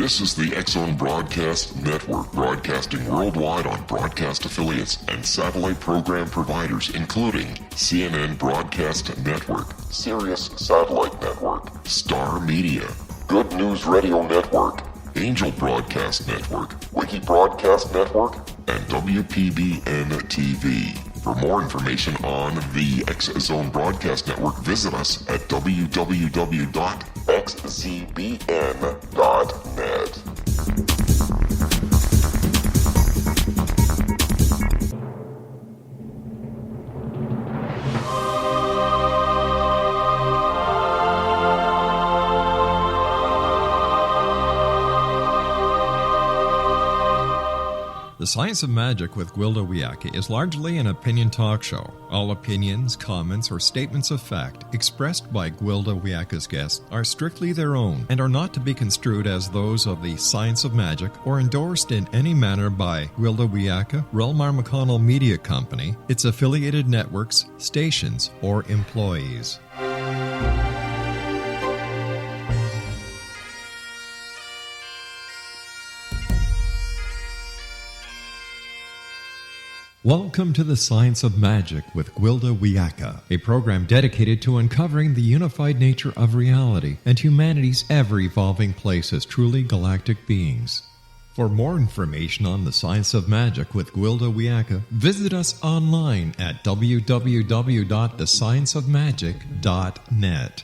This is the X-Zone Broadcast Network, broadcasting worldwide on broadcast affiliates and satellite program providers, including CNN Broadcast Network, Sirius Satellite Network, Star Media, Good News Radio Network, Angel Broadcast Network, Wiki Broadcast Network, and WPBN TV. For more information on the X-Zone Broadcast Network, visit us at www.xzbn.net. The Science of Magic with Gwilda Wiyaka is largely an opinion talk show. All opinions, comments, or statements of fact expressed by Gwilda Wiyaka's guests are strictly their own and are not to be construed as those of the Science of Magic or endorsed in any manner by Gwilda Wiyaka, Relmar McConnell Media Company, its affiliated networks, stations, or employees. Welcome to the Science of Magic with Gwilda Wiyaka, a program dedicated to uncovering the unified nature of reality and humanity's ever-evolving place as truly galactic beings. For more information on the Science of Magic with Gwilda Wiyaka, visit us online at www.thescienceofmagic.net.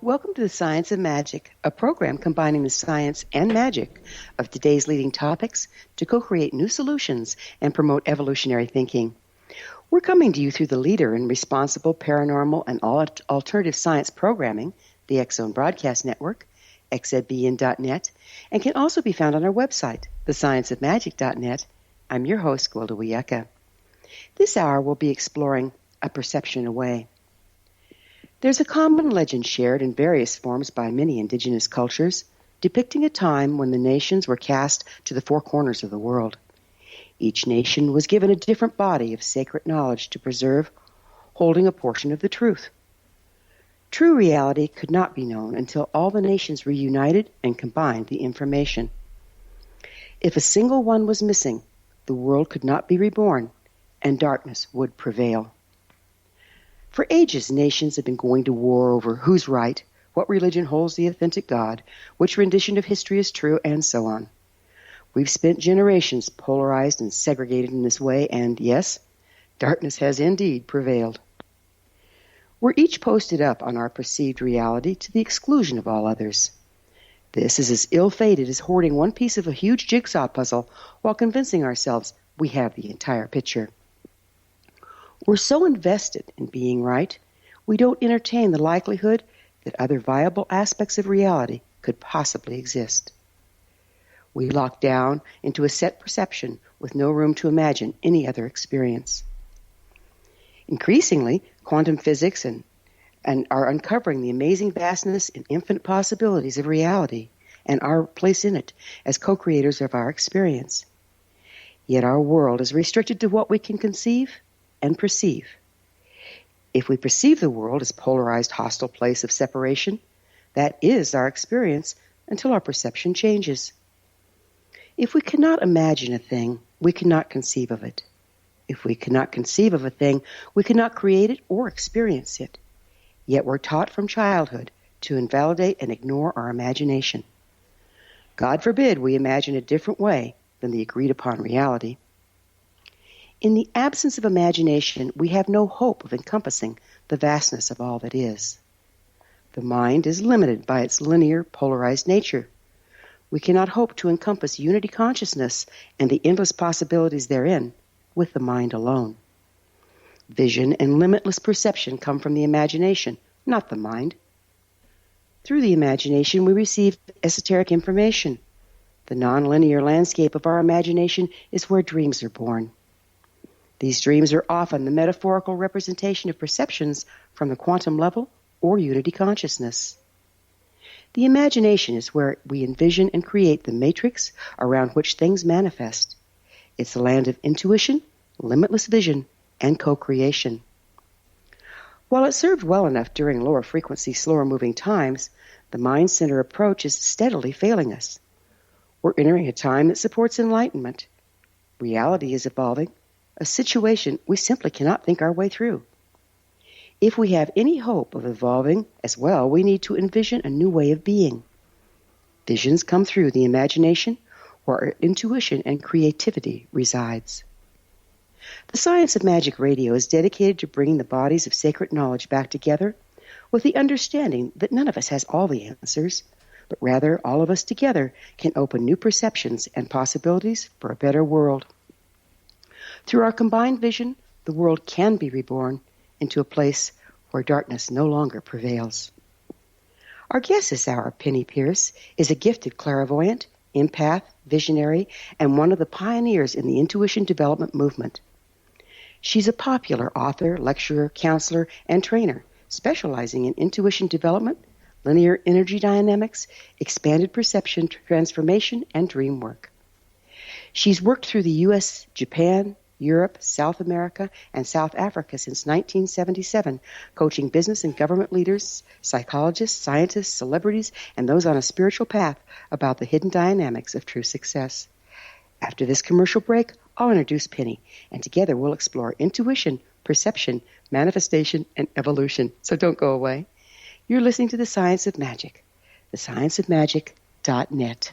Welcome to the Science of Magic, a program combining the science and magic of today's leading topics to co-create new solutions and promote evolutionary thinking. We're coming to you through the leader in responsible, paranormal, and alternative science programming, the X-Zone Broadcast Network, xzbn.net, and can also be found on our website, thescienceofmagic.net. I'm your host, Gwilda Wiyaka. This hour we'll be exploring A Perception Away. There's a common legend shared in various forms by many indigenous cultures, depicting a time when the nations were cast to the four corners of the world. Each nation was given a different body of sacred knowledge to preserve, holding a portion of the truth. True reality could not be known until all the nations reunited and combined the information. If a single one was missing, the world could not be reborn, and darkness would prevail. For ages, nations have been going to war over who's right, what religion holds the authentic God, which rendition of history is true, and so on. We've spent generations polarized and segregated in this way, and yes, darkness has indeed prevailed. We're each posted up on our perceived reality to the exclusion of all others. This is as ill-fated as hoarding one piece of a huge jigsaw puzzle while convincing ourselves we have the entire picture. We're so invested in being right, we don't entertain the likelihood that other viable aspects of reality could possibly exist. We lock down into a set perception with no room to imagine any other experience. Increasingly, quantum physics and are uncovering the amazing vastness and infinite possibilities of reality and our place in it as co-creators of our experience. Yet our world is restricted to what we can conceive and perceive. If we perceive the world as polarized, hostile place of separation, that is our experience until our perception changes. If we cannot imagine a thing, we cannot conceive of it. If we cannot conceive of a thing, we cannot create it or experience it. Yet we're taught from childhood to invalidate and ignore our imagination. God forbid we imagine a different way than the agreed-upon reality. In the absence of imagination, we have no hope of encompassing the vastness of all that is. The mind is limited by its linear, polarized nature. We cannot hope to encompass unity consciousness and the endless possibilities therein with the mind alone. Vision and limitless perception come from the imagination, not the mind. Through the imagination, we receive esoteric information. The nonlinear landscape of our imagination is where dreams are born. These dreams are often the metaphorical representation of perceptions from the quantum level or unity consciousness. The imagination is where we envision and create the matrix around which things manifest. It's a land of intuition, limitless vision, and co-creation. While it served well enough during lower frequency, slower moving times, the mind center approach is steadily failing us. We're entering a time that supports enlightenment. Reality is evolving, a situation we simply cannot think our way through. If we have any hope of evolving as well, we need to envision a new way of being. Visions come through the imagination, where our intuition and creativity resides. The Science of Magic Radio is dedicated to bringing the bodies of sacred knowledge back together with the understanding that none of us has all the answers, but rather all of us together can open new perceptions and possibilities for a better world. Through our combined vision, the world can be reborn into a place where darkness no longer prevails. Our guest this hour, Penney Peirce, is a gifted clairvoyant, empath, visionary, and one of the pioneers in the intuition development movement. She's a popular author, lecturer, counselor, and trainer, specializing in intuition development, linear energy dynamics, expanded perception, transformation, and dream work. She's worked through the U.S., Japan, Europe, South America, and South Africa since 1977, coaching business and government leaders, psychologists, scientists, celebrities, and those on a spiritual path about the hidden dynamics of true success. After this commercial break, I'll introduce Penney, and together we'll explore intuition, perception, manifestation, and evolution. So don't go away. You're listening to The Science of Magic, thescienceofmagic.net.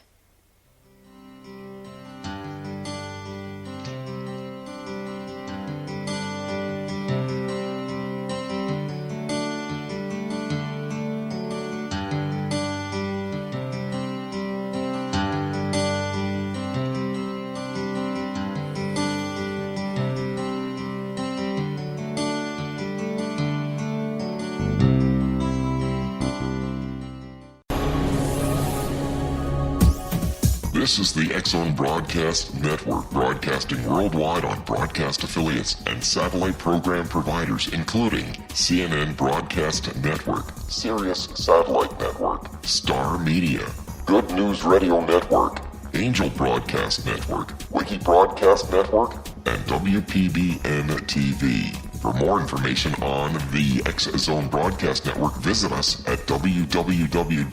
This is the X-Zone Broadcast Network, broadcasting worldwide on broadcast affiliates and satellite program providers, including CNN Broadcast Network, Sirius Satellite Network, Star Media, Good News Radio Network, Angel Broadcast Network, Wiki Broadcast Network, and WPBN TV. For more information on the X-Zone Broadcast Network, visit us at www.xzbn.net.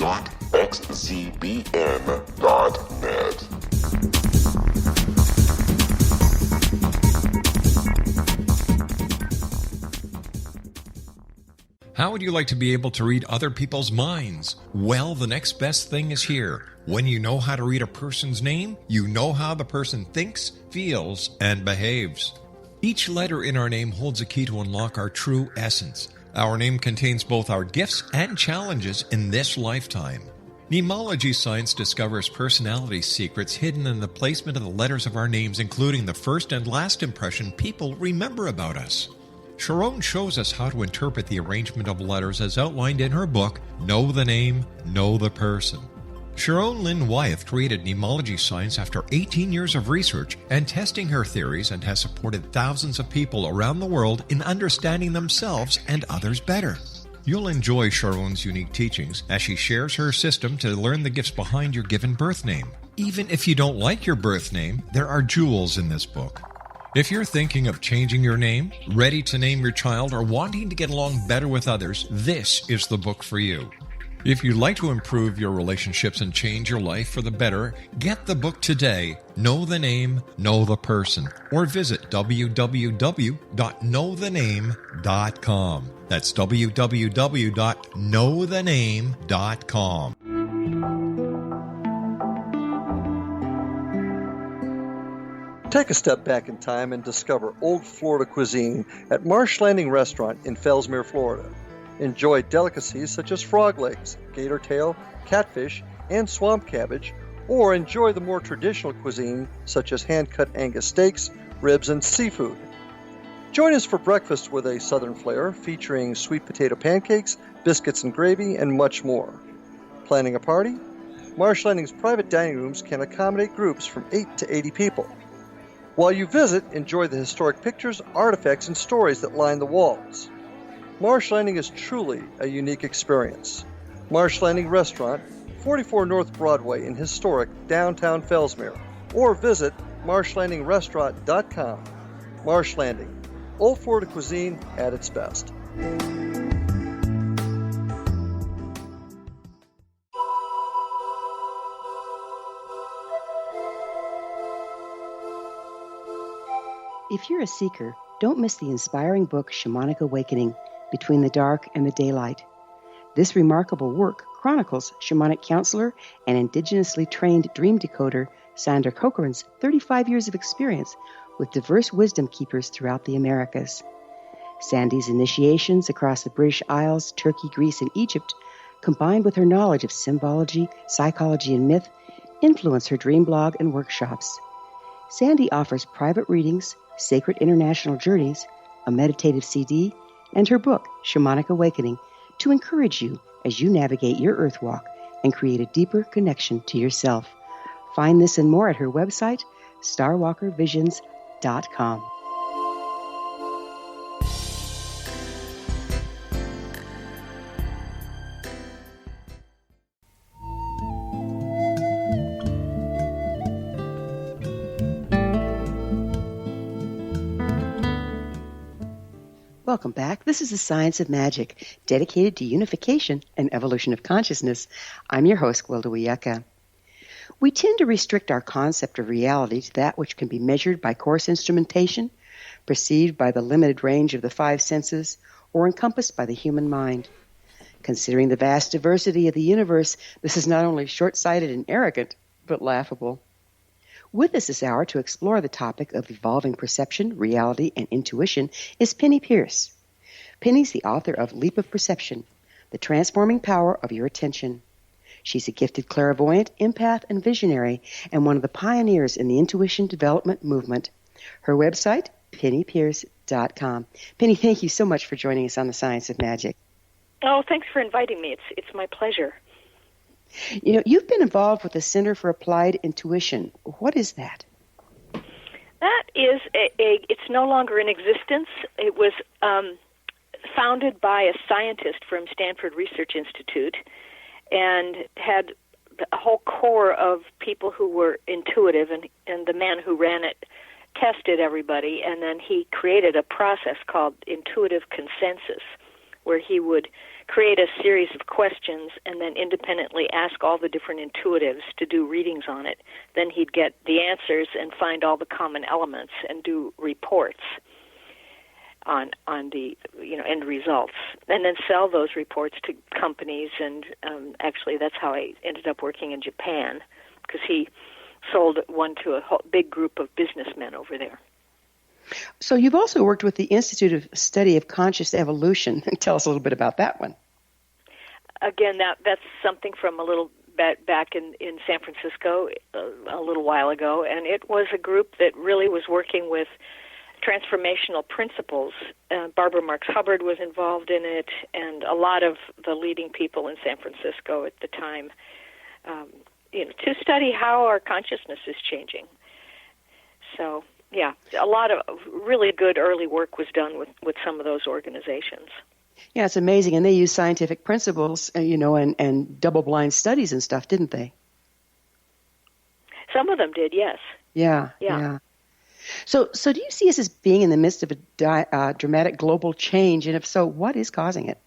How would you like to be able to read other people's minds? Well, the next best thing is here. When you know how to read a person's name, you know how the person thinks, feels, and behaves. Each letter in our name holds a key to unlock our true essence. Our name contains both our gifts and challenges in this lifetime. Mnemology science discovers personality secrets hidden in the placement of the letters of our names, including the first and last impression people remember about us. Sharon shows us how to interpret the arrangement of letters as outlined in her book, Know the Name, Know the Person. Sharon Lynn Wyeth created mnemology science after 18 years of research and testing her theories, and has supported thousands of people around the world in understanding themselves and others better. You'll enjoy Sharon's unique teachings as she shares her system to learn the gifts behind your given birth name. Even if you don't like your birth name, there are jewels in this book. If you're thinking of changing your name, ready to name your child, or wanting to get along better with others, this is the book for you. If you'd like to improve your relationships and change your life for the better, get the book today, Know the Name, Know the Person, or visit www.knowthename.com. That's www.knowthename.com. Take a step back in time and discover old Florida cuisine at Marsh Landing Restaurant in Fellsmere, Florida. Enjoy delicacies such as frog legs, gator tail, catfish, and swamp cabbage, or enjoy the more traditional cuisine such as hand-cut Angus steaks, ribs, and seafood. Join us for breakfast with a southern flair featuring sweet potato pancakes, biscuits and gravy, and much more. Planning a party? Marsh Landing's private dining rooms can accommodate groups from 8 to 80 people. While you visit, enjoy the historic pictures, artifacts, and stories that line the walls. Marsh Landing is truly a unique experience. Marsh Landing Restaurant, 44 North Broadway in historic downtown Fellsmere, or visit marshlandingrestaurant.com. Marsh Landing, old Florida cuisine at its best. If you're a seeker, don't miss the inspiring book Shamanic Awakening, Between the Dark and the Daylight. This remarkable work chronicles shamanic counselor and indigenously trained dream decoder Sandra Cochran's 35 years of experience with diverse wisdom keepers throughout the Americas. Sandy's initiations across the British Isles, Turkey, Greece, and Egypt, combined with her knowledge of symbology, psychology, and myth, influence her dream blog and workshops. Sandy offers private readings, sacred international journeys, a meditative CD, and her book, Shamanic Awakening, to encourage you as you navigate your earth walk and create a deeper connection to yourself. Find this and more at her website, starwalkervisions.com. Welcome back. This is the Science of Magic, dedicated to unification and evolution of consciousness. I'm your host, Gwilda Wiyaka. We tend to restrict our concept of reality to that which can be measured by coarse instrumentation, perceived by the limited range of the five senses, or encompassed by the human mind. Considering the vast diversity of the universe, this is not only short-sighted and arrogant, but laughable. With us this hour to explore the topic of evolving perception, reality, and intuition is Penney Peirce. Penney's the author of Leap of Perception, The Transforming Power of Your Attention. She's a gifted clairvoyant, empath, and visionary, and one of the pioneers in the intuition development movement. Her website, pennypeirce.com. Penney, thank you so much for joining us on the Science of Magic. Oh, thanks for inviting me. It's my pleasure. You know, you've been involved with the Center for Applied Intuition. What is that? That is it's no longer in existence. It was founded by a scientist from Stanford Research Institute and had a whole core of people who were intuitive, and the man who ran it tested everybody, and then he created a process called intuitive consensus, where he would create a series of questions and then independently ask all the different intuitives to do readings on it. Then he'd get the answers and find all the common elements and do reports on the end results, and then sell those reports to companies. And actually, that's how I ended up working in Japan, because he sold one to a whole big group of businessmen over there. So you've also worked with the Institute of Study of Conscious Evolution. Tell us a little bit about that one. Again, that's something from a little bit back in San Francisco a little while ago, and it was a group that really was working with transformational principles. Barbara Marx Hubbard was involved in it, and a lot of the leading people in San Francisco at the time, to study how our consciousness is changing. So, yeah, a lot of really good early work was done with some of those organizations. Yeah, it's amazing. And they used scientific principles, and double-blind studies and stuff, didn't they? Some of them did, yes. Yeah. So do you see us as being in the midst of a dramatic global change? And if so, what is causing it?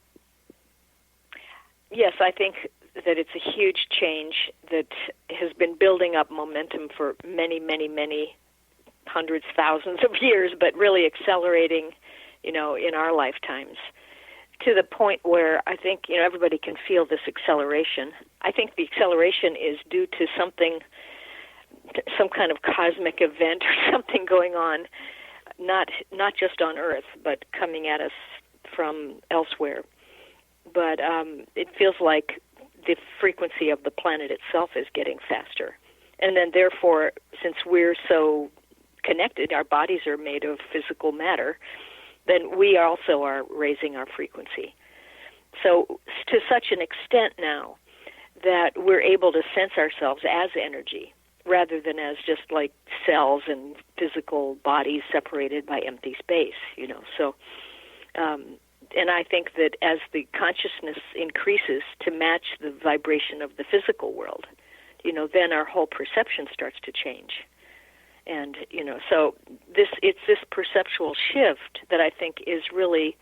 Yes, I think that it's a huge change that has been building up momentum for many, many, many hundreds, thousands of years, but really accelerating, in our lifetimes, to the point where I think, everybody can feel this acceleration. I think the acceleration is due to some kind of cosmic event or something going on, not just on Earth, but coming at us from elsewhere. But it feels like the frequency of the planet itself is getting faster. And then therefore, since we're so connected, our bodies are made of physical matter, then we also are raising our frequency. So to such an extent now that we're able to sense ourselves as energy rather than as just like cells and physical bodies separated by empty space, So, and I think that as the consciousness increases to match the vibration of the physical world, then our whole perception starts to change. And, so it's this perceptual shift that I think is really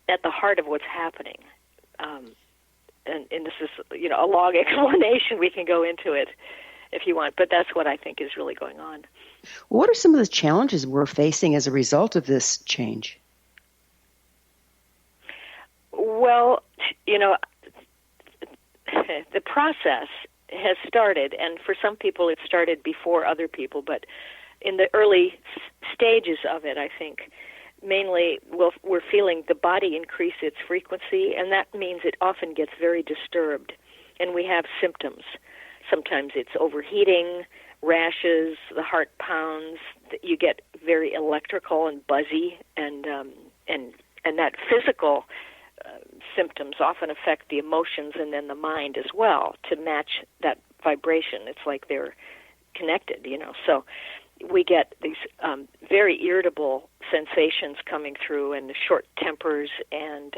at the heart of what's happening. And this is, a long explanation. We can go into it if you want. But that's what I think is really going on. What are some of the challenges we're facing as a result of this change? Well, the process has started, and for some people it started before other people, but in the early stages of it, I think, mainly we're feeling the body increase its frequency, and that means it often gets very disturbed, and we have symptoms. Sometimes it's overheating, rashes, the heart pounds, you get very electrical and buzzy, and that physical symptoms often affect the emotions and then the mind as well to match that vibration. It's like they're connected, So we get these very irritable sensations coming through, and the short tempers, and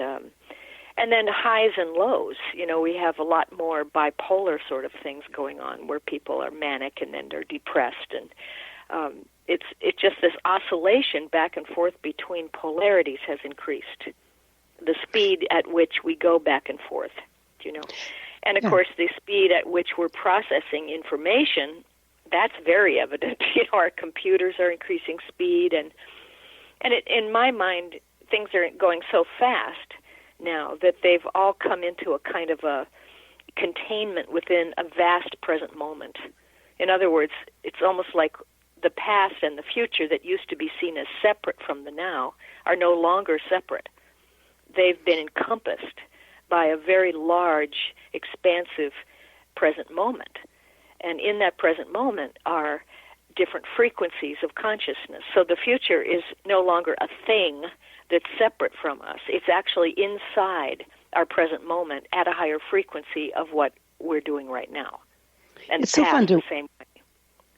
then highs and lows. We have a lot more bipolar sort of things going on, where people are manic and then they're depressed, and it's just this oscillation back and forth between polarities has increased. The speed at which we go back and forth, and of course the speed at which we're processing information. That's very evident. Our computers are increasing speed, and in my mind, things are going so fast now that they've all come into a kind of a containment within a vast present moment. In other words, it's almost like the past and the future that used to be seen as separate from the now are no longer separate. They've been encompassed by a very large, expansive present moment. And in that present moment are different frequencies of consciousness. So the future is no longer a thing that's separate from us. It's actually inside our present moment at a higher frequency of what we're doing right now. And it's so fun the same way.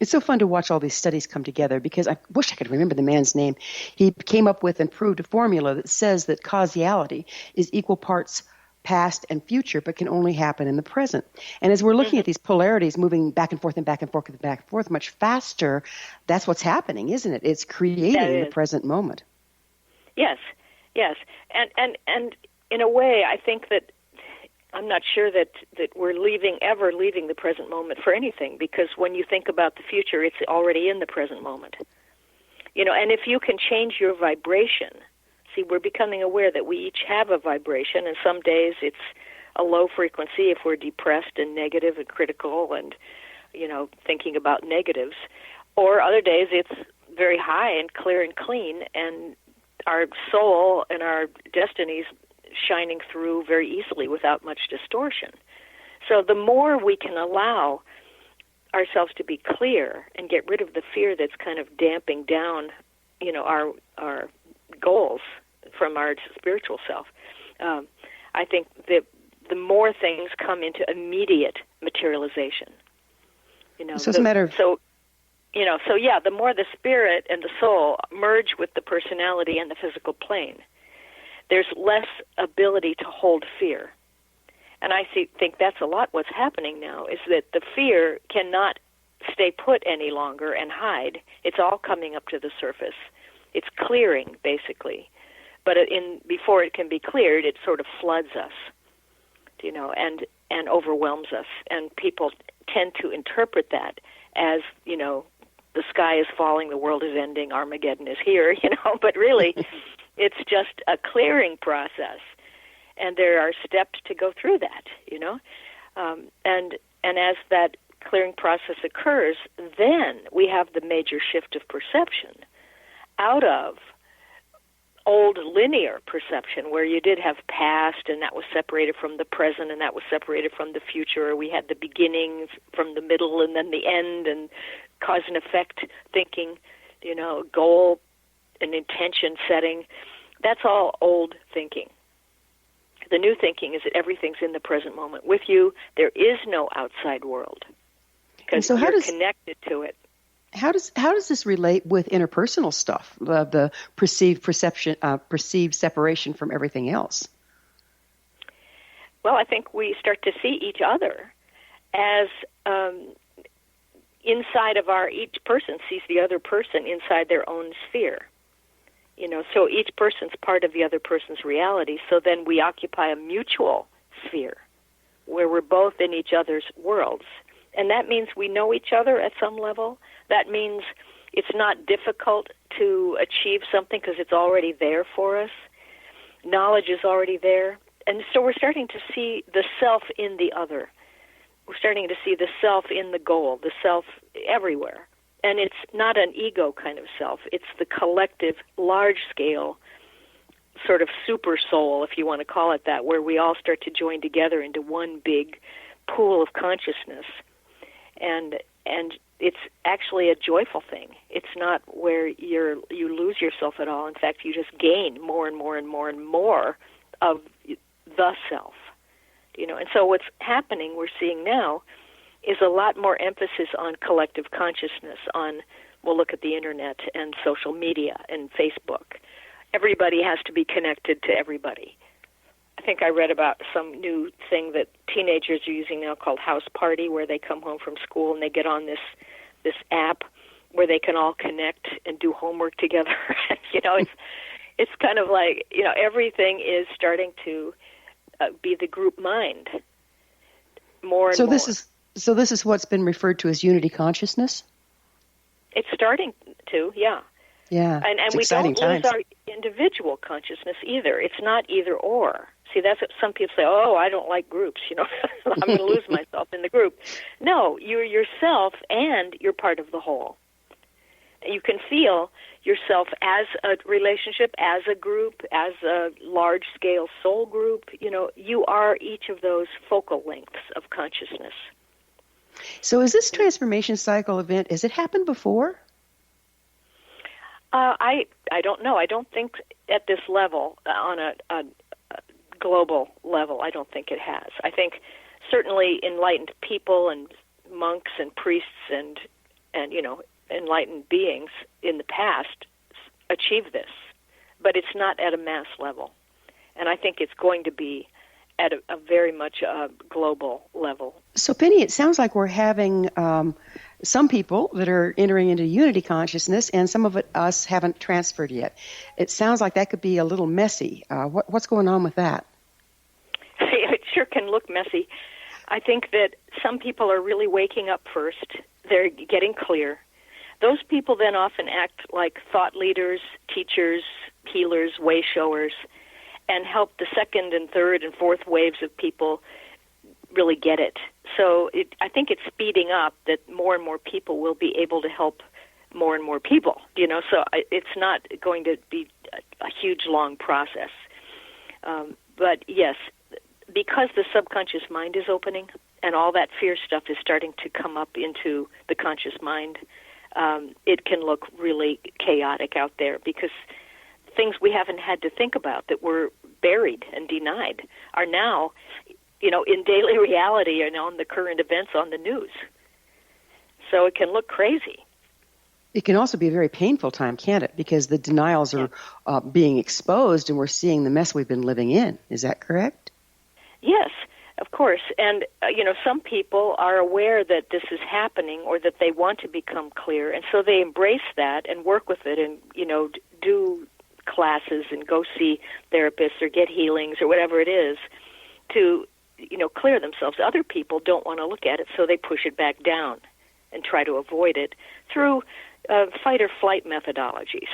It's so fun to watch all these studies come together, because I wish I could remember the man's name. He came up with and proved a formula that says that causality is equal parts past and future, but can only happen in the present. And as we're looking at these polarities moving back and forth and back and forth and back and forth much faster, that's what's happening, isn't it? It's creating the present moment. Yes. And in a way, I think that I'm not sure that we're ever leaving the present moment for anything, because when you think about the future, it's already in the present moment. And if you can change your vibration, see, we're becoming aware that we each have a vibration, and some days it's a low frequency if we're depressed and negative and critical and, thinking about negatives. Or other days it's very high and clear and clean, and our soul and our destinies shining through very easily without much distortion. So the more we can allow ourselves to be clear and get rid of the fear that's kind of damping down, our goals from our spiritual self, I think that the more things come into immediate materialization. So it's a matter of... the more the spirit and the soul merge with the personality and the physical plane, there's less ability to hold fear. And I think that's a lot what's happening now, is that the fear cannot stay put any longer and hide. It's all coming up to the surface. It's clearing, basically. But before it can be cleared, it sort of floods us, and overwhelms us. And people tend to interpret that as, the sky is falling, the world is ending, Armageddon is here, but really... It's just a clearing process, and there are steps to go through that, and as that clearing process occurs, then we have the major shift of perception out of old linear perception, where you did have past, and that was separated from the present, and that was separated from the future. We had the beginnings from the middle, and then the end, and cause and effect thinking, goal and intention setting. That's all old thinking. The new thinking is that everything's in the present moment with you. There is no outside world, because you're connected to it. How does this relate with interpersonal stuff, the perceived separation from everything else? Well, I think we start to see each other as inside of each person sees the other person inside their own sphere. So each person's part of the other person's reality, so then we occupy a mutual sphere where we're both in each other's worlds, And that means we know each other at some level. That means it's not difficult to achieve something because it's already there for us. Knowledge is already there. And so we're starting to see the self in the other. We're starting to see the self in the goal, the self everywhere. And it's not an ego kind of self. It's the collective, large-scale, sort of super soul, if you want to call it that, where we all start to join together into one big pool of consciousness. And it's actually a joyful thing. It's not where you lose yourself at all. In fact, you just gain more and more and more and more of the self. And so what's happening, we're seeing now, is a lot more emphasis on collective consciousness, we'll look at the internet and social media and Facebook. Everybody has to be connected to everybody. I think I read about some new thing that teenagers are using now called House Party, where they come home from school and they get on this app where they can all connect and do homework together. It's kind of like, everything is starting to be the group mind more and more. So this is what's been referred to as unity consciousness? It's starting to, yeah. Yeah, and we don't lose our individual consciousness either. It's not either or. See, that's what some people say, oh, I don't like groups, I'm going to lose myself in the group. No, you're yourself and you're part of the whole. You can feel yourself as a relationship, as a group, as a large-scale soul group. You are each of those focal lengths of consciousness. So is this transformation cycle event, has it happened before? I don't know. I don't think at this level, on a global level, I don't think it has. I think certainly enlightened people and monks and priests and enlightened beings in the past achieved this, but it's not at a mass level. And I think it's going to be at a very much a global level. So, Penny, it sounds like we're having some people that are entering into unity consciousness, and some of us haven't transferred yet. It sounds like that could be a little messy. What's going on with that? It sure can look messy. I think that some people are really waking up first. They're getting clear. Those people then often act like thought leaders, teachers, healers, way showers, and help the second and third and fourth waves of people really get it. So I think it's speeding up that more and more people will be able to help more and more people, so it's not going to be a huge, long process. But yes, because the subconscious mind is opening and all that fear stuff is starting to come up into the conscious mind, it can look really chaotic out there because things we haven't had to think about that were buried and denied are now, in daily reality and on the current events on the news. So it can look crazy. It can also be a very painful time, can't it? Because the denials are being exposed and we're seeing the mess we've been living in. Is that correct? Yes, of course. And, some people are aware that this is happening or that they want to become clear. And so they embrace that and work with it and, do classes and go see therapists or get healings or whatever it is to, clear themselves. Other people don't want to look at it, so they push it back down and try to avoid it through fight or flight methodologies,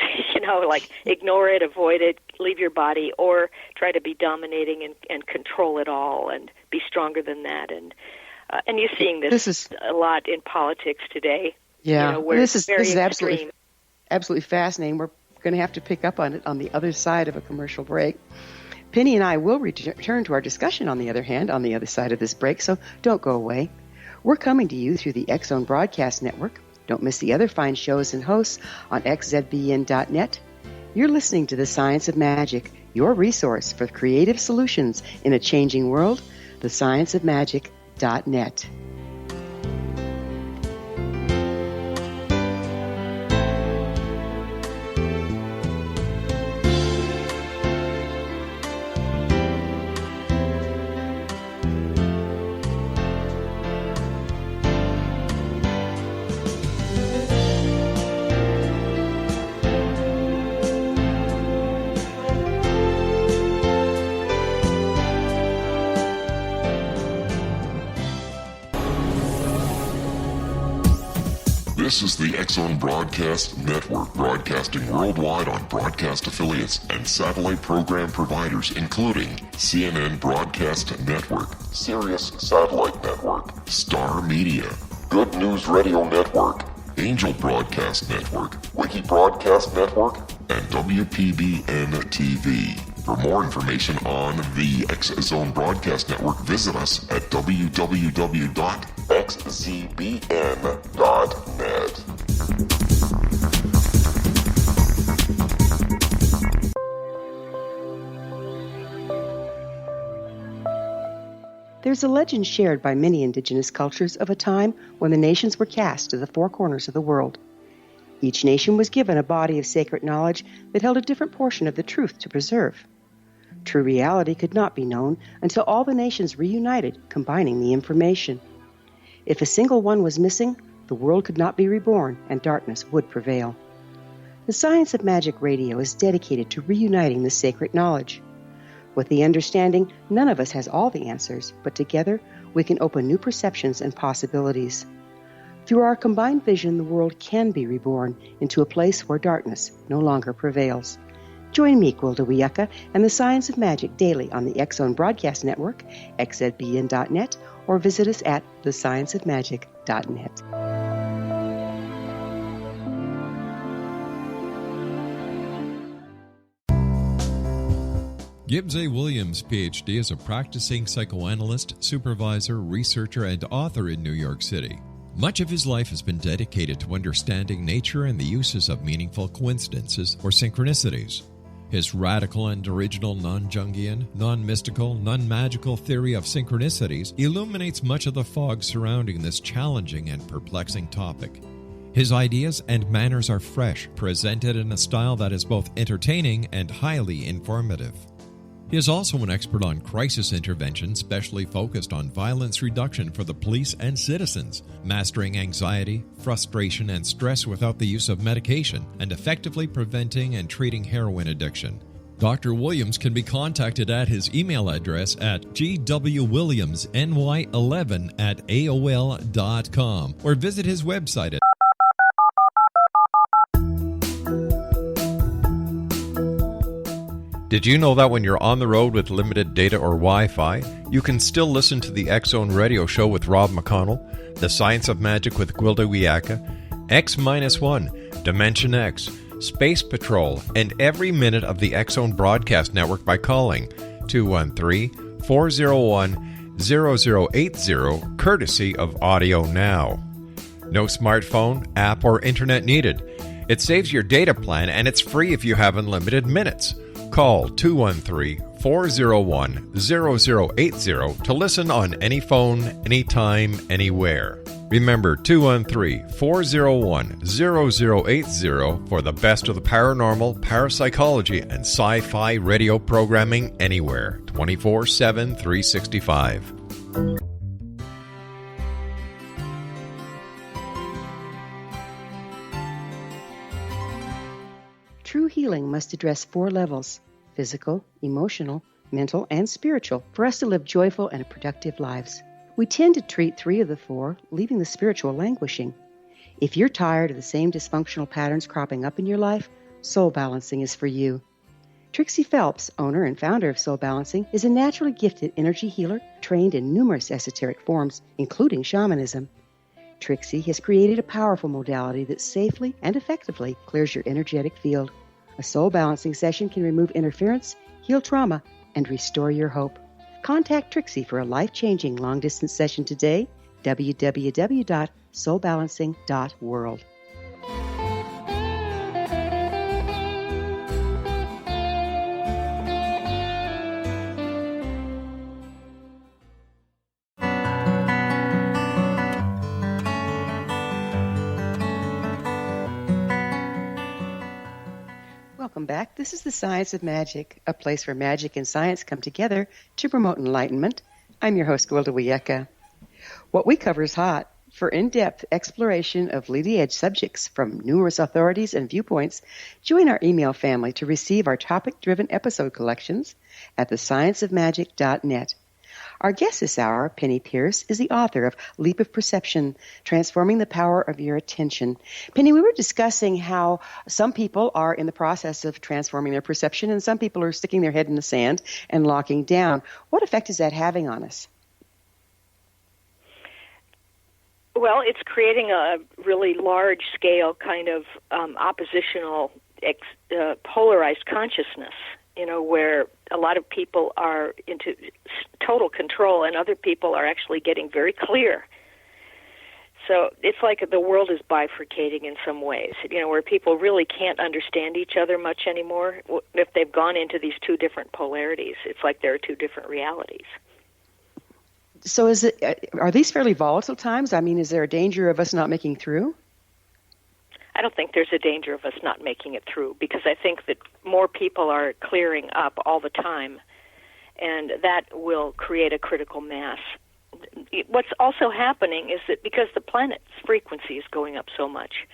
like ignore it, avoid it, leave your body, or try to be dominating and control it all and be stronger than that. And you're seeing this a lot in politics today. Yeah, where this is extreme. absolutely fascinating. We're going to have to pick up on it on the other side of a commercial break. Penny and I will return to our discussion, on the other hand, on the other side of this break, so don't go away. We're coming to you through the X-Zone Broadcast Network. Don't miss the other fine shows and hosts on xzbn.net. You're listening to The Science of Magic, your resource for creative solutions in a changing world, thescienceofmagic.net. This is the X-Zone Broadcast Network, broadcasting worldwide on broadcast affiliates and satellite program providers, including CNN Broadcast Network, Sirius Satellite Network, Star Media, Good News Radio Network, Angel Broadcast Network, Wiki Broadcast Network, and WPBN TV. For more information on the X-Zone Broadcast Network, visit us at www.xzbn.net. There's a legend shared by many indigenous cultures of a time when the nations were cast to the four corners of the world. Each nation was given a body of sacred knowledge that held a different portion of the truth to preserve. True reality could not be known until all the nations reunited, combining the information. If a single one was missing, the world could not be reborn and darkness would prevail. The Science of Magic Radio is dedicated to reuniting the sacred knowledge. With the understanding, none of us has all the answers, but together we can open new perceptions and possibilities. Through our combined vision, the world can be reborn into a place where darkness no longer prevails. Join me, Gwilda Wiyaka, and the Science of Magic daily on the X-Zone Broadcast Network, xzbn.net, or visit us at thescienceofmagic.net. Gibbs A. Williams, Ph.D., is a practicing psychoanalyst, supervisor, researcher, and author in New York City. Much of his life has been dedicated to understanding nature and the uses of meaningful coincidences or synchronicities. His radical and original non-Jungian, non-mystical, non-magical theory of synchronicities illuminates much of the fog surrounding this challenging and perplexing topic. His ideas and manners are fresh, presented in a style that is both entertaining and highly informative. He is also an expert on crisis intervention, specially focused on violence reduction for the police and citizens, mastering anxiety, frustration, and stress without the use of medication, and effectively preventing and treating heroin addiction. Dr. Williams can be contacted at his email address at gwwilliamsny11@aol.com or visit his website at Did you know that when you're on the road with limited data or Wi-Fi, you can still listen to the X-Zone Radio Show with Rob McConnell, The Science of Magic with Gwilda Wiyaka, X-1, Dimension X, Space Patrol, and every minute of the X-Zone Broadcast Network by calling 213-401-0080, courtesy of Audio Now. No smartphone, app, or internet needed. It saves your data plan and it's free if you have unlimited minutes. Call 213-401-0080 to listen on any phone, anytime, anywhere. Remember 213-401-0080 for the best of the paranormal, parapsychology, and sci-fi radio programming anywhere, 24/7, 365. True healing must address 4 levels: physical, emotional, mental, and spiritual, for us to live joyful and productive lives. We tend to treat 3 of the 4, leaving the spiritual languishing. If you're tired of the same dysfunctional patterns cropping up in your life, Soul Balancing is for you. Trixie Phelps, owner and founder of Soul Balancing, is a naturally gifted energy healer trained in numerous esoteric forms, including shamanism. Trixie has created a powerful modality that safely and effectively clears your energetic field. A soul balancing session can remove interference, heal trauma, and restore your hope. Contact Trixie for a life-changing long-distance session today, www.soulbalancing.world. Welcome back. This is the Science of Magic, a place where magic and science come together to promote enlightenment. I'm your host, Gwilda Wiyaka. What we cover is hot. For in-depth exploration of leading-edge subjects from numerous authorities and viewpoints, join our email family to receive our topic-driven episode collections at thescienceofmagic.net. Our guest this hour, Penney Peirce, is the author of Leap of Perception, Transforming the Power of Your Attention. Penney, we were discussing how some people are in the process of transforming their perception and some people are sticking their head in the sand and locking down. What effect is that having on us? Well, it's creating a really large-scale kind of oppositional, polarized consciousness, where a lot of people are into total control and other people are actually getting very clear. So it's like the world is bifurcating in some ways, where people really can't understand each other much anymore. If they've gone into these two different polarities, it's like there are two different realities. So are these fairly volatile times? I mean, is there a danger of us not making through? I don't think there's a danger of us not making it through, because I think that more people are clearing up all the time, and that will create a critical mass. What's also happening is that because the planet's frequency is going up so much,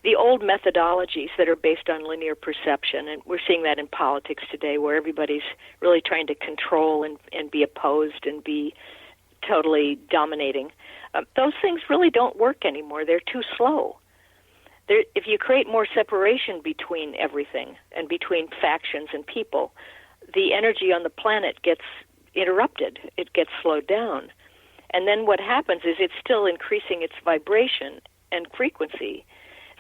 the old methodologies that are based on linear perception, and we're seeing that in politics today where everybody's really trying to control and be opposed and be totally dominating, those things really don't work anymore. They're too slow. If you create more separation between everything and between factions and people, the energy on the planet gets interrupted. It gets slowed down. And then what happens is it's still increasing its vibration and frequency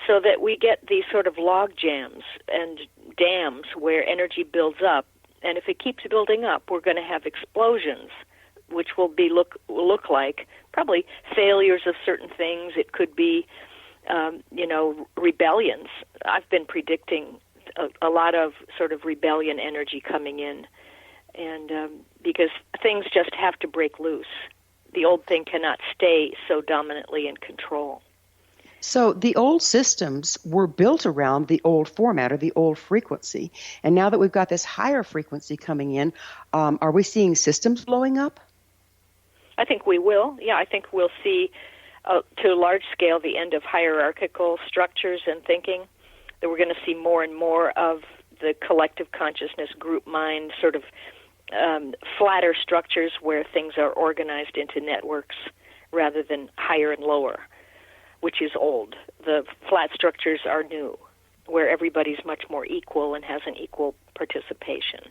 so that we get these sort of log jams and dams where energy builds up. And if it keeps building up, we're going to have explosions, which will look like probably failures of certain things. It could be, rebellions. I've been predicting a lot of sort of rebellion energy coming in, and because things just have to break loose. The old thing cannot stay so dominantly in control. So the old systems were built around the old format or the old frequency, and now that we've got this higher frequency coming in, are we seeing systems blowing up? I think we will. Yeah, I think we'll see, to a large scale, the end of hierarchical structures and thinking, that we're going to see more and more of the collective consciousness, group mind, sort of flatter structures where things are organized into networks rather than higher and lower, which is old. The flat structures are new, where everybody's much more equal and has an equal participation.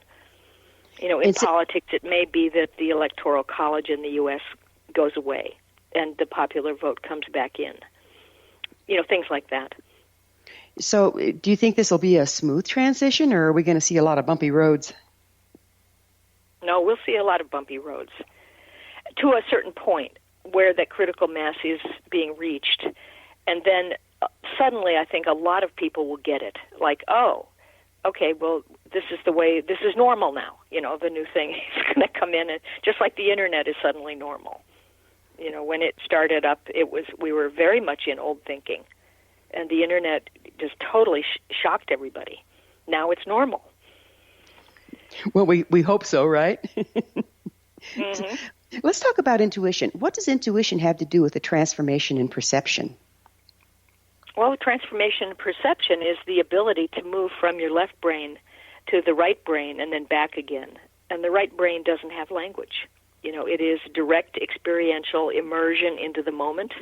In politics, it may be that the Electoral College in the U.S. goes away and the popular vote comes back in. Things like that. So do you think this will be a smooth transition, or are we going to see a lot of bumpy roads? No, we'll see a lot of bumpy roads to a certain point where that critical mass is being reached. And then suddenly I think a lot of people will get it. Like, oh, okay, well, this is normal now. The new thing is going to come in, and just like the Internet is suddenly normal. When it started up, we were very much in old thinking, and the Internet just totally shocked everybody. Now it's normal. Well, we hope so, right? Mm-hmm. Let's talk about intuition. What does intuition have to do with the transformation in perception? Well, transformation in perception is the ability to move from your left brain to the right brain and then back again. And the right brain doesn't have language. It is direct experiential immersion into the moment.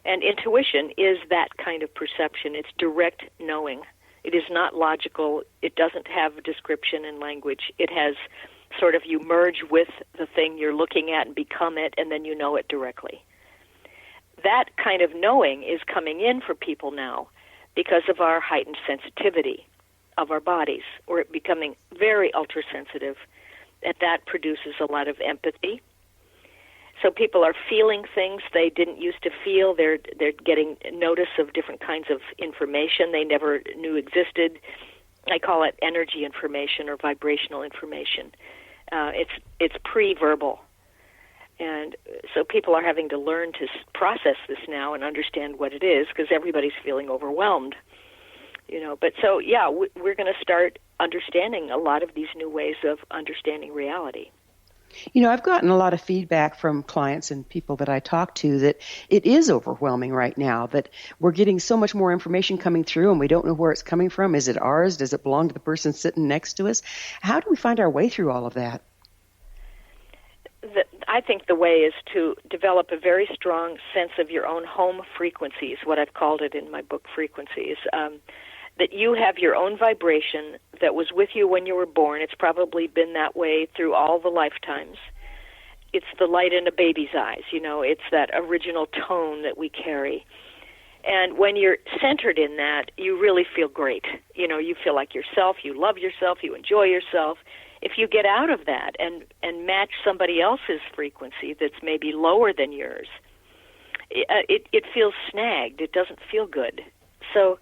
And intuition is that kind of perception. It's direct knowing. It is not logical. It doesn't have description and language. It has sort of, you merge with the thing you're looking at and become it, and then you know it directly. That kind of knowing is coming in for people now because of our heightened sensitivity of our bodies. We're becoming very ultra-sensitive, and that produces a lot of empathy. So people are feeling things they didn't used to feel. They're getting notice of different kinds of information they never knew existed. I call it energy information or vibrational information. It's pre-verbal. And so people are having to learn to process this now and understand what it is, because everybody's feeling overwhelmed. But so, yeah, we're going to start understanding a lot of these new ways of understanding reality. I've gotten a lot of feedback from clients and people that I talk to that it is overwhelming right now, that we're getting so much more information coming through and we don't know where it's coming from. Is it ours? Does it belong to the person sitting next to us? How do we find our way through all of that? I think the way is to develop a very strong sense of your own home frequencies, what I've called it in my book, Frequencies, that you have your own vibration that was with you when you were born. It's probably been that way through all the lifetimes. It's the light in a baby's eyes, it's that original tone that we carry. And when you're centered in that, you really feel great. You feel like yourself, you love yourself, you enjoy yourself. If you get out of that and match somebody else's frequency that's maybe lower than yours, it feels snagged. It doesn't feel good. So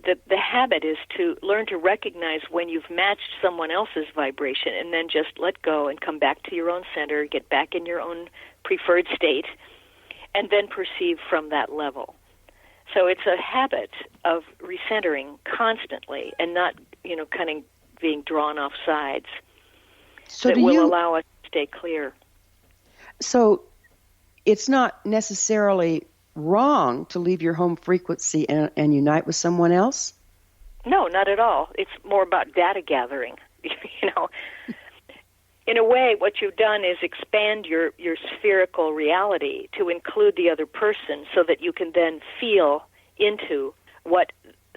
the habit is to learn to recognize when you've matched someone else's vibration and then just let go and come back to your own center, get back in your own preferred state, and then perceive from that level. So it's a habit of recentering constantly and not, kind of being drawn off sides that will allow us to stay clear. So it's not necessarily wrong to leave your home frequency and unite with someone else? No, not at all. It's more about data gathering. In a way, what you've done is expand your spherical reality to include the other person so that you can then feel into what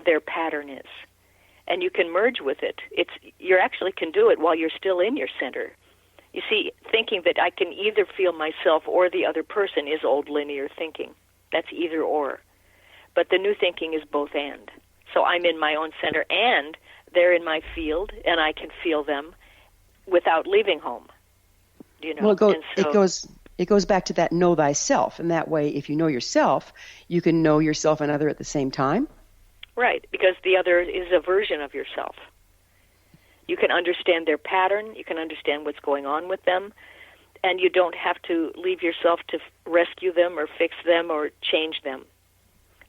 their pattern is. And you can merge with it. You actually can do it while you're still in your center. You see, thinking that I can either feel myself or the other person is old linear thinking. That's either or. But the new thinking is both and. So I'm in my own center and they're in my field and I can feel them without leaving home. Well, it goes back to that know thyself. And that way, if you know yourself, you can know yourself and other at the same time. Right, because the other is a version of yourself. You can understand their pattern, you can understand what's going on with them, and you don't have to leave yourself to rescue them or fix them or change them.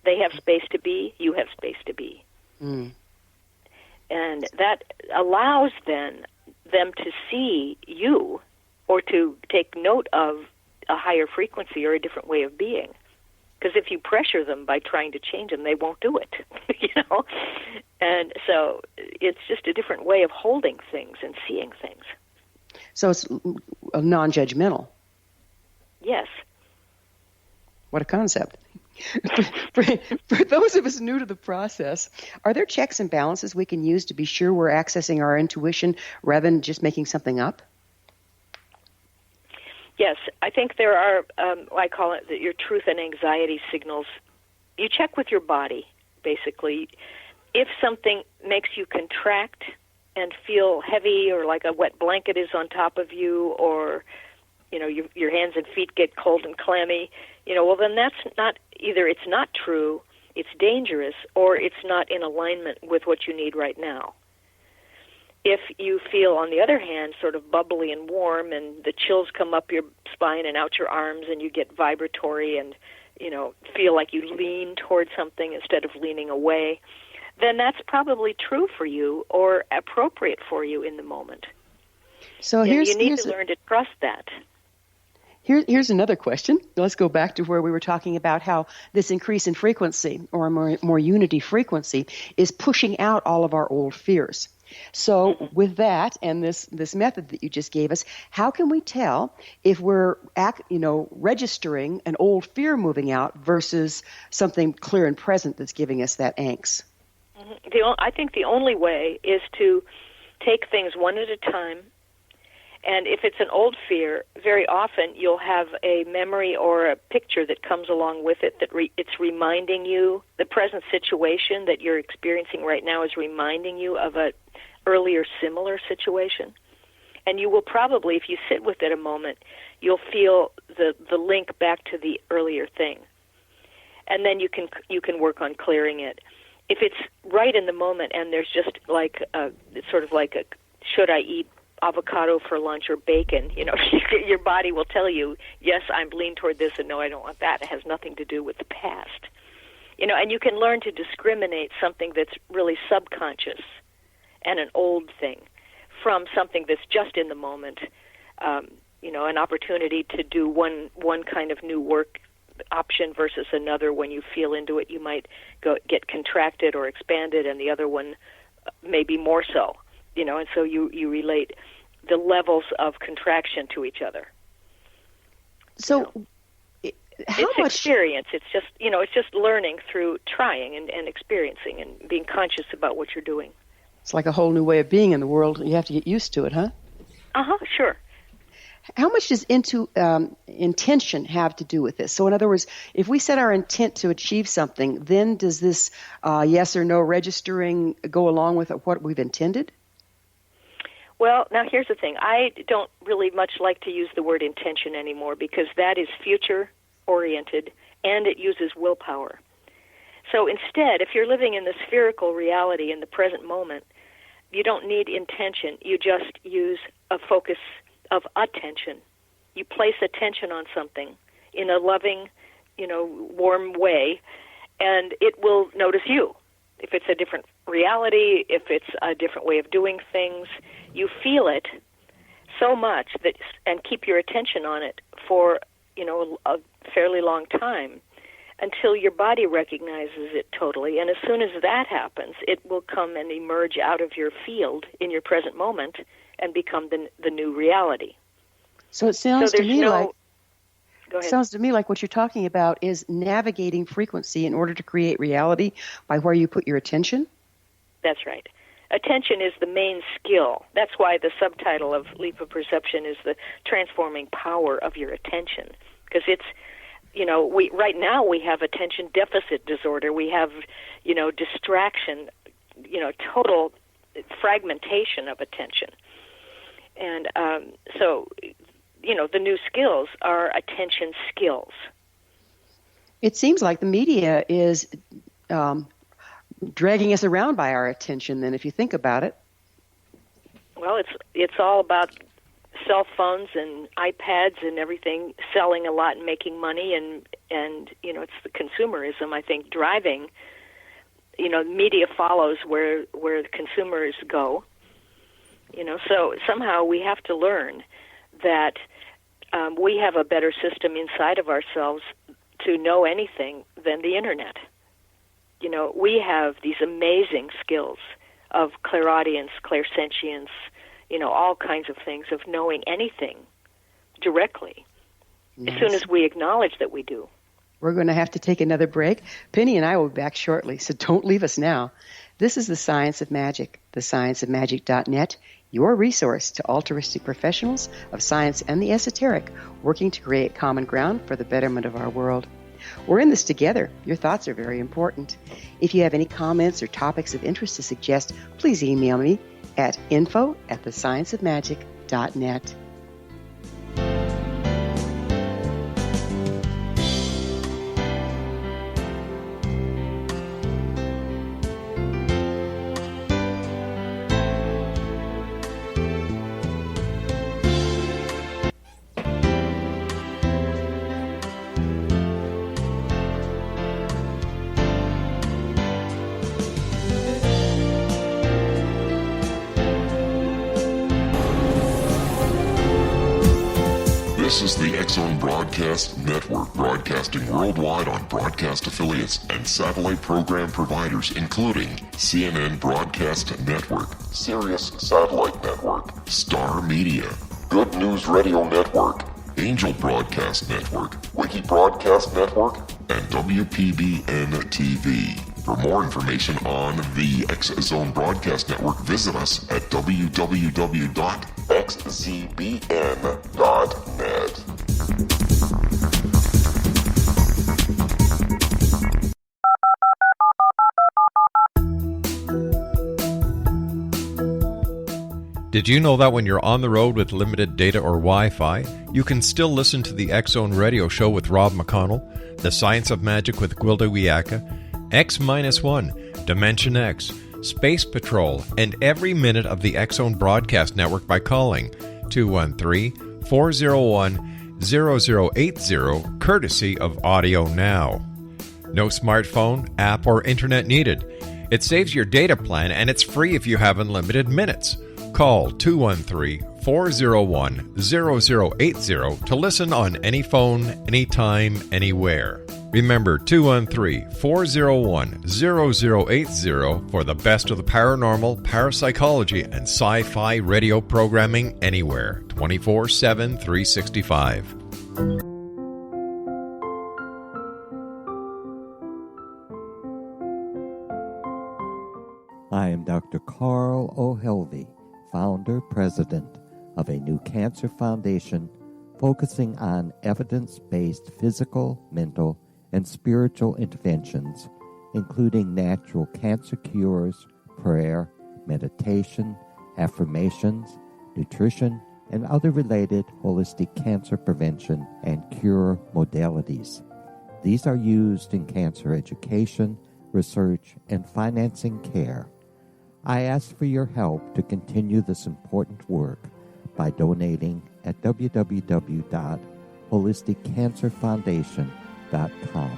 They have space to be, you have space to be. Mm. And that allows then them to see you or to take note of a higher frequency or a different way of being. Because if you pressure them by trying to change them, they won't do it, And so it's just a different way of holding things and seeing things. So it's non-judgmental. Yes. What a concept. For those of us new to the process, are there checks and balances we can use to be sure we're accessing our intuition rather than just making something up? Yes, I think there are, I call it your truth and anxiety signals. You check with your body, basically. If something makes you contract and feel heavy or like a wet blanket is on top of you or, your hands and feet get cold and clammy, well, then that's not, either it's not true, it's dangerous, or it's not in alignment with what you need right now. If you feel, on the other hand, sort of bubbly and warm and the chills come up your spine and out your arms and you get vibratory and, feel like you lean towards something instead of leaning away, then that's probably true for you or appropriate for you in the moment. So you need to learn to trust that. Here's another question. Let's go back to where we were talking about how this increase in frequency or more unity frequency is pushing out all of our old fears. So with that and this method that you just gave us, how can we tell if we're registering an old fear moving out versus something clear and present that's giving us that angst? I think the only way is to take things one at a time. And if it's an old fear, very often you'll have a memory or a picture that comes along with it that it's reminding you, the present situation that you're experiencing right now is reminding you of a earlier similar situation. And you will probably, if you sit with it a moment, you'll feel the link back to the earlier thing. And then you can work on clearing it. If it's right in the moment and there's just it's sort of like should I eat avocado for lunch or bacon, your body will tell you, yes, I'm leaning toward this, and no, I don't want that. It has nothing to do with the past. And you can learn to discriminate something that's really subconscious and an old thing from something that's just in the moment, an opportunity to do one kind of new work option versus another. When you feel into it, you might get contracted or expanded, and the other one maybe more so. And so you relate the levels of contraction to each other. So, how it's much experience. It's just, it's just learning through trying and experiencing and being conscious about what you're doing. It's like a whole new way of being in the world. You have to get used to it, huh? Sure. How much does intention have to do with this? So in other words, if we set our intent to achieve something, then does this yes or no registering go along with what we've intended? Well, now here's the thing. I don't really much like to use the word intention anymore because that is future-oriented and it uses willpower. So instead, if you're living in the spherical reality in the present moment, you don't need intention. You just use a focus of attention. You place attention on something in a loving, warm way, and it will notice you. If it's a different reality, if it's a different way of doing things, you feel it so much and keep your attention on it for, a fairly long time until your body recognizes it totally. And as soon as that happens, it will come and emerge out of your field in your present moment and become the new reality. So it sounds to me Go ahead. sounds to me like what you're talking about is navigating frequency in order to create reality by where you put your attention. That's right. Attention is the main skill. That's why the subtitle of Leap of Perception is the transforming power of your attention, because it's right now we have attention deficit disorder. We have, distraction, total fragmentation of attention. And so, the new skills are attention skills. It seems like the media is dragging us around by our attention, then, if you think about it. Well, it's all about cell phones and iPads and everything selling a lot and making money, and it's the consumerism, I think, driving. Media follows where the consumers go. So somehow we have to learn that we have a better system inside of ourselves to know anything than the Internet. We have these amazing skills of clairaudience, clairsentience, all kinds of things, of knowing anything directly, Nice. as soon as we acknowledge that we do. We're going to have to take another break. Penny and I will be back shortly, so don't leave us now. This is The Science of Magic, thescienceofmagic.net, your resource to altruistic professionals of science and the esoteric, working to create common ground for the betterment of our world. We're in this together. Your thoughts are very important. If you have any comments or topics of interest to suggest, please email me at info@thescienceofmagic.net. This is the X-Zone Broadcast Network, broadcasting worldwide on broadcast affiliates and satellite program providers, including CNN Broadcast Network, Sirius Satellite Network, Star Media, Good News Radio Network, Angel Broadcast Network, Wiki Broadcast Network, and WPBN TV. For more information on the X-Zone Broadcast Network, visit us at www.xzbn.net. Did you know that when you're on the road with limited data or Wi-Fi, you can still listen to the X-Zone Radio Show with Rob McConnell, The Science of Magic with Gwilda Wiyaka, X-1, Dimension X, Space Patrol, and every minute of the X-Zone Broadcast Network by calling 213-401-0080, courtesy of Audio Now. No smartphone, app, or internet needed. It saves your data plan, and it's free if you have unlimited minutes. Call 213-401-0080 to listen on any phone, anytime, anywhere. Remember 213-401-0080 for the best of the paranormal, parapsychology, and sci-fi radio programming anywhere, 24/7, 365. Dr. Carl O'Helvey, founder, president of a new cancer foundation focusing on evidence-based physical, mental, and spiritual interventions, including natural cancer cures, prayer, meditation, affirmations, nutrition, and other related holistic cancer prevention and cure modalities. These are used in cancer education, research, and financing care. I ask for your help to continue this important work by donating at www.holisticcancerfoundation.com.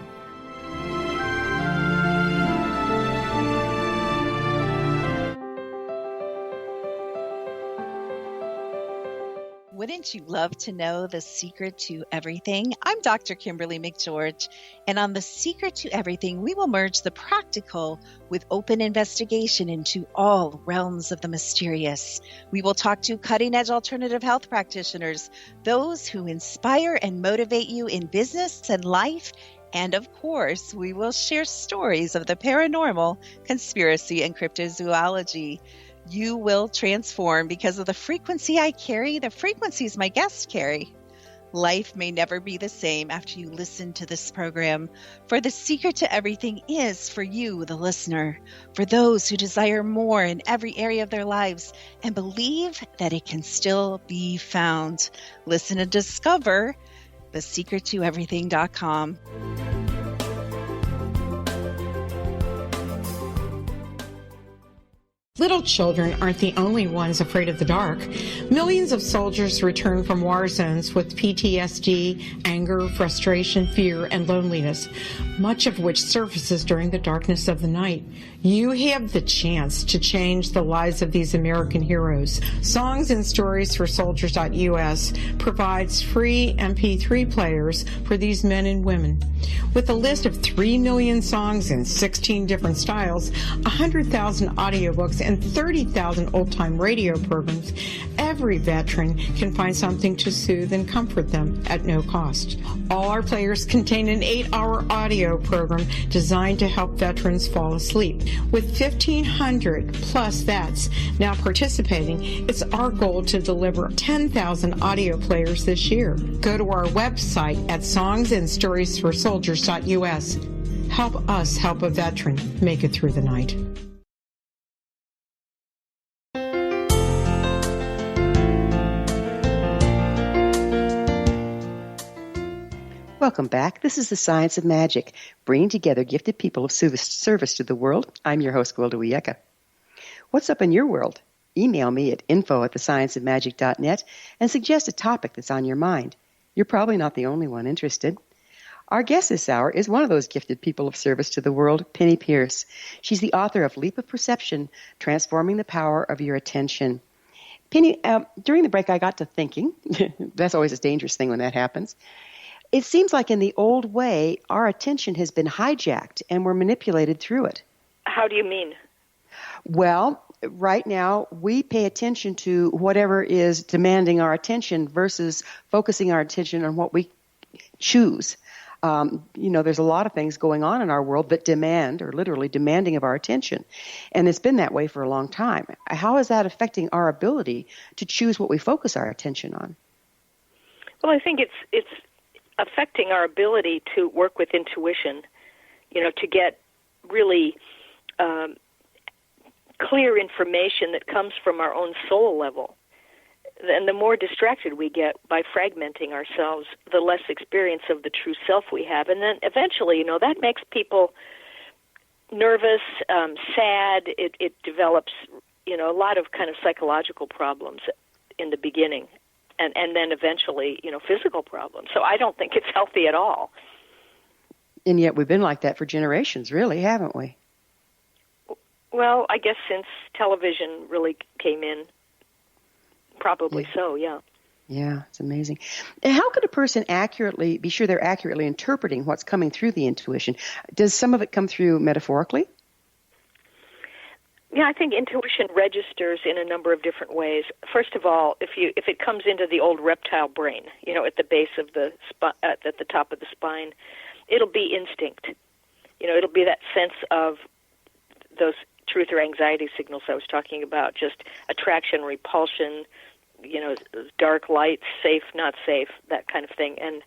Wouldn't you love to know the secret to everything? I'm Dr. Kimberly McGeorge, and on The Secret to Everything, we will merge the practical with open investigation into all realms of the mysterious. We will talk to cutting-edge alternative health practitioners, those who inspire and motivate you in business and life, and of course, we will share stories of the paranormal, conspiracy, and cryptozoology. You will transform because of the frequency I carry, the frequencies my guests carry. Life may never be the same after you listen to this program, for the secret to everything is for you, the listener, for those who desire more in every area of their lives and believe that it can still be found. Listen and discover thesecrettoeverything.com. Little children aren't the only ones afraid of the dark. Millions of soldiers return from war zones with PTSD, anger, frustration, fear, and loneliness, much of which surfaces during the darkness of the night. You have the chance to change the lives of these American heroes. Songs and Stories for Soldiers.us provides free MP3 players for these men and women. With a list of 3 million songs in 16 different styles, 100,000 audiobooks, and 30,000 old-time radio programs, every veteran can find something to soothe and comfort them at no cost. All our players contain an 8-hour audio program designed to help veterans fall asleep. With 1,500 plus vets now participating, it's our goal to deliver 10,000 audio players this year. Go to our website at songsandstoriesforsoldiers.us. Help us help a veteran make it through the night. Welcome back. This is The Science of Magic, bringing together gifted people of service to the world. I'm your host, Gwilda Wiyaka. What's up in your world? Email me at info@thescienceofmagic.net and suggest a topic that's on your mind. You're probably not the only one interested. Our guest this hour is one of those gifted people of service to the world, Penney Peirce. She's the author of Leap of Perception, Transforming the Power of Your Attention. Penny, during the break I got to thinking, that's always a dangerous thing when that happens. It seems like in the old way, our attention has been hijacked and we're manipulated through it. How do you mean? Well, right now, we pay attention to whatever is demanding our attention versus focusing our attention on what we choose. There's a lot of things going on in our world that demand, or literally demanding of our attention. And it's been that way for a long time. How is that affecting our ability to choose what we focus our attention on? Well, I think it's affecting our ability to work with intuition, to get really clear information that comes from our own soul level. And the more distracted we get by fragmenting ourselves, the less experience of the true self we have. And then eventually, that makes people nervous, sad. It develops, a lot of kind of psychological problems in the beginning. And then eventually, physical problems. So I don't think it's healthy at all. And yet we've been like that for generations, really, haven't we? Well, I guess since television really came in, probably so, yeah. Yeah, it's amazing. And how could a person be sure they're accurately interpreting what's coming through the intuition? Does some of it come through metaphorically? Yeah, I think intuition registers in a number of different ways. First of all, if it comes into the old reptile brain, at the base of the at the top of the spine, it'll be instinct. It'll be that sense of those truth or anxiety signals I was talking about, just attraction, repulsion, dark lights, safe, not safe, that kind of thing. And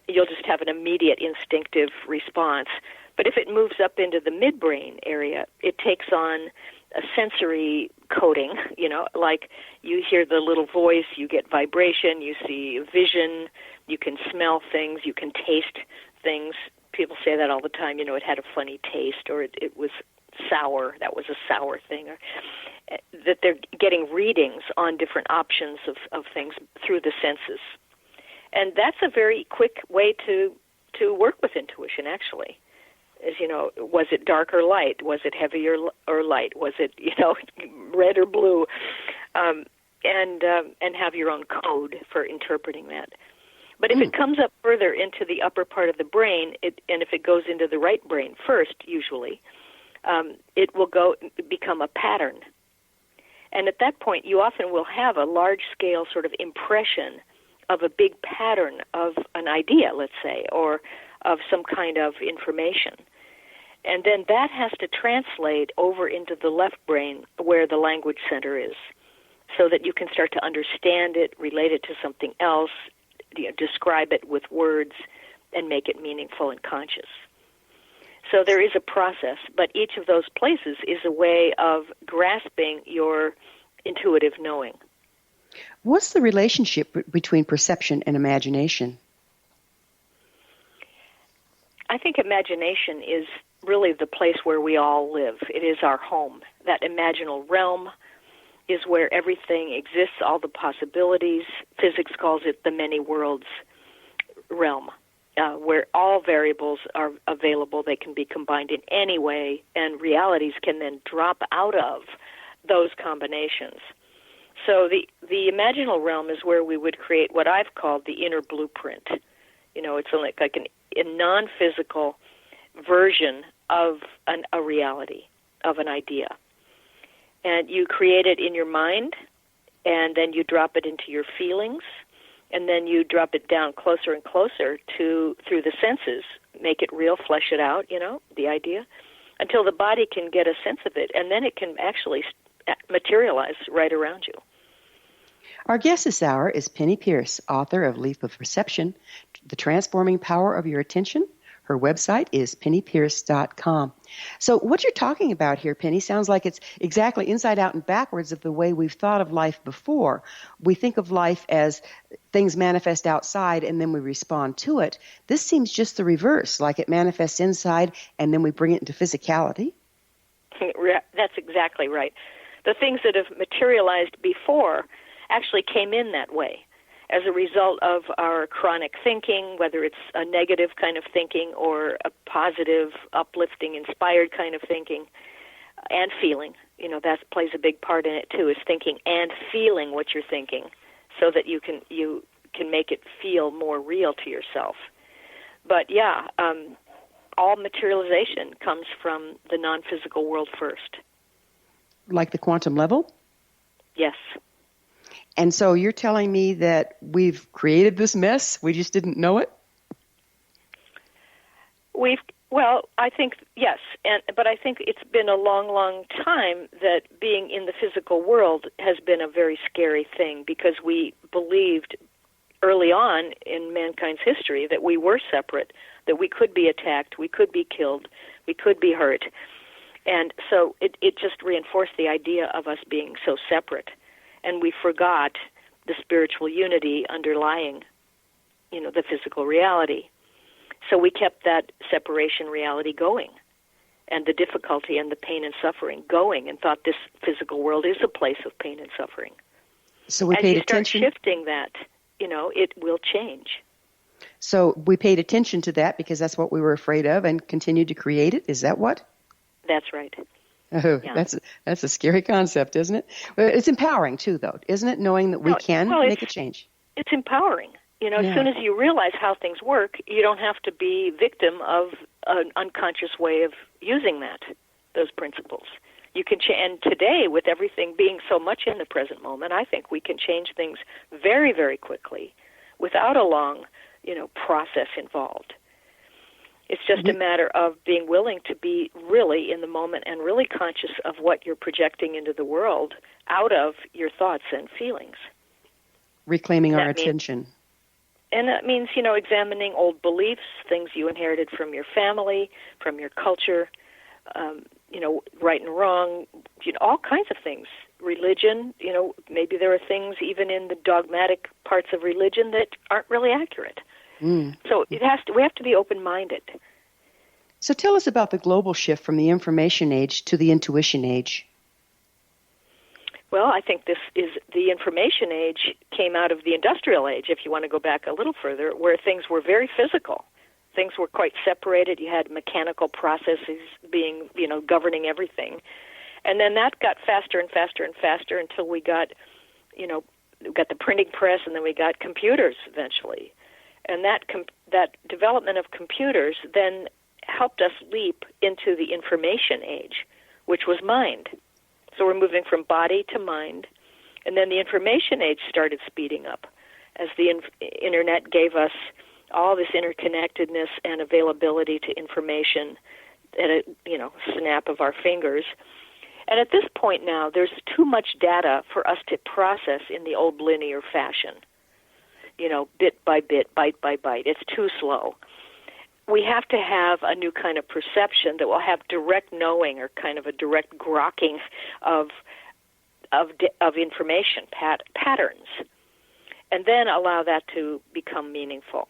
you'll just have an immediate instinctive response. But if it moves up into the midbrain area, it takes on a sensory coding, like you hear the little voice, you get vibration, you see vision, you can smell things, you can taste things. People say that all the time, it had a funny taste, or it was sour, that was a sour thing, or that they're getting readings on different options of things through the senses. And that's a very quick way to work with intuition, actually. As was it dark or light? Was it heavy or light? Was it, red or blue? And have your own code for interpreting that. But if it comes up further into the upper part of the brain, and if it goes into the right brain first, usually, it will become a pattern. And at that point, you often will have a large-scale sort of impression of a big pattern of an idea, let's say, or of some kind of information. And then that has to translate over into the left brain where the language center is, so that you can start to understand it, relate it to something else, describe it with words, and make it meaningful and conscious. So there is a process, but each of those places is a way of grasping your intuitive knowing. What's the relationship between perception and imagination? I think imagination is really the place where we all live. It is our home. That imaginal realm is where everything exists, all the possibilities. Physics calls it the many worlds realm, where all variables are available. They can be combined in any way, and realities can then drop out of those combinations. So the imaginal realm is where we would create what I've called the inner blueprint. It's like a non-physical version of a reality, of an idea. And you create it in your mind, and then you drop it into your feelings, and then you drop it down closer and closer through the senses, make it real, flesh it out, the idea, until the body can get a sense of it, and then it can actually materialize right around you. Our guest this hour is Penney Peirce, author of Leap of Perception, The Transforming Power of Your Attention. Her website is pennypeirce.com. So what you're talking about here, Penny, sounds like it's exactly inside out and backwards of the way we've thought of life before. We think of life as things manifest outside and then we respond to it. This seems just the reverse, like it manifests inside and then we bring it into physicality. That's exactly right. The things that have materialized before actually came in that way as a result of our chronic thinking, whether it's a negative kind of thinking or a positive, uplifting, inspired kind of thinking, and feeling. That plays a big part in it too, is thinking and feeling what you're thinking, so that you can make it feel more real to yourself. But all materialization comes from the non-physical world first. Like the quantum level? Yes. And so you're telling me that we've created this mess, we just didn't know it? I think yes, but I think it's been a long, long time that being in the physical world has been a very scary thing, because we believed early on in mankind's history that we were separate, that we could be attacked, we could be killed, we could be hurt. And so it just reinforced the idea of us being so separate. And we forgot the spiritual unity underlying, the physical reality. So we kept that separation reality going, and the difficulty and the pain and suffering going, and thought this physical world is a place of pain and suffering. So we paid As attention. you start shifting that, it will change. So we paid attention to that because that's what we were afraid of, and continued to create it. Is that what? That's right. Oh, yeah. That's a scary concept, isn't it? It's empowering too, though, isn't it? Knowing that we can make a change. It's empowering. As soon as you realize how things work, you don't have to be victim of an unconscious way of using those principles. You can and today, with everything being so much in the present moment, I think we can change things very, very quickly, without a long, process involved. It's just a matter of being willing to be really in the moment and really conscious of what you're projecting into the world out of your thoughts and feelings. Reclaiming our attention. And that means, you know, examining old beliefs, things you inherited from your family, from your culture, you know, right and wrong, you know, all kinds of things. Religion, you know, maybe there are things even in the dogmatic parts of religion that aren't really accurate. So we have to be open-minded. So tell us about the global shift from the information age to the intuition age. Well, I think this is the information age came out of the industrial age, if you want to go back a little further, where things were very physical. Things were quite separated. You had mechanical processes being, you know, governing everything. And then that got faster and faster and faster until we got, you know, we got the printing press, and then we got computers eventually. And that development of computers then helped us leap into the information age, which was mind. So we're moving from body to mind. And then the information age started speeding up as the Internet gave us all this interconnectedness and availability to information at a, you know, snap of our fingers. And at this point now, there's too much data for us to process in the old linear fashion. You know, bit by bit, byte by byte. It's too slow. We have to have a new kind of perception that will have direct knowing, or kind of a direct grokking of information, patterns, and then allow that to become meaningful.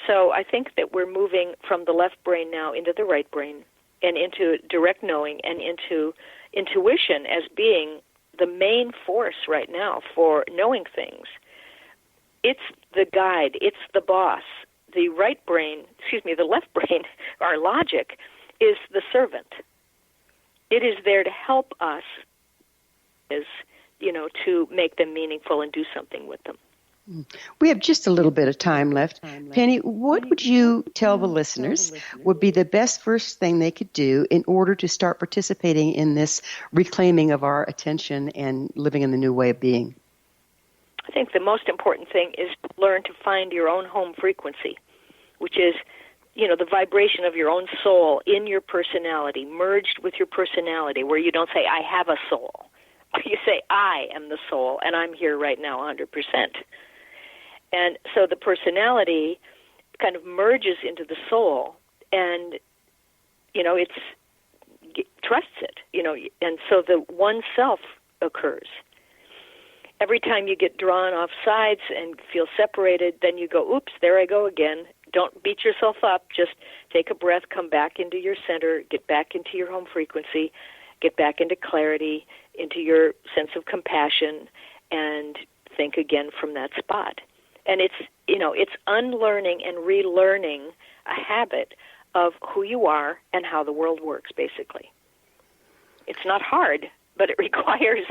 So I think that we're moving from the left brain now into the right brain, and into direct knowing, and into intuition as being the main force right now for knowing things. It's the guide. It's the boss. The right brain, the left brain, our logic, is the servant. It is there to help us, to make them meaningful and do something with them. We have just a little bit of time left. Penny, what would you tell the listeners would be the best first thing they could do in order to start participating in this reclaiming of our attention and living in the new way of being? I think the most important thing is to learn to find your own home frequency, which is, the vibration of your own soul in your personality, merged with your personality, where you don't say, I have a soul. You say, I am the soul, and I'm here right now 100%. And so the personality kind of merges into the soul, and, trusts it, and so the one self occurs. Every time you get drawn off sides and feel separated, then you go, oops, there I go again. Don't beat yourself up. Just take a breath, come back into your center, get back into your home frequency, get back into clarity, into your sense of compassion, and think again from that spot. And it's unlearning and relearning a habit of who you are and how the world works, basically. It's not hard, but it requires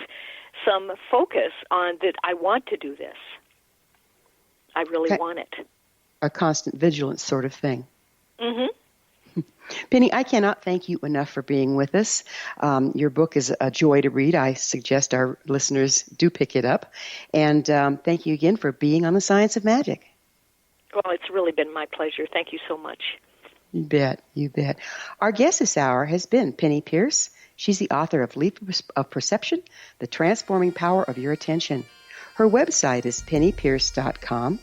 some focus on that I want to do this. I really want it. A constant vigilance sort of thing. Mm-hmm. Penny, I cannot thank you enough for being with us. Your book is a joy to read. I suggest our listeners do pick it up. And thank you again for being on The Science of Magic. Well, it's really been my pleasure. Thank you so much. You bet. You bet. Our guest this hour has been Penney Peirce. She's the author of Leap of Perception, The Transforming Power of Your Attention. Her website is pennypeirce.com.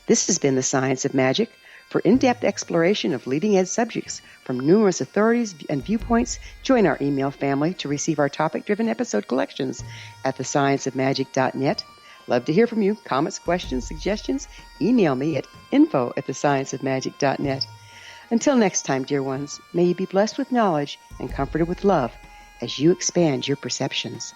This has been The Science of Magic. For in-depth exploration of leading-edge subjects from numerous authorities and viewpoints, join our email family to receive our topic-driven episode collections at thescienceofmagic.net. Love to hear from you. Comments, questions, suggestions? Email me at info@thescienceofmagic.net. Until next time, dear ones, may you be blessed with knowledge and comforted with love as you expand your perceptions.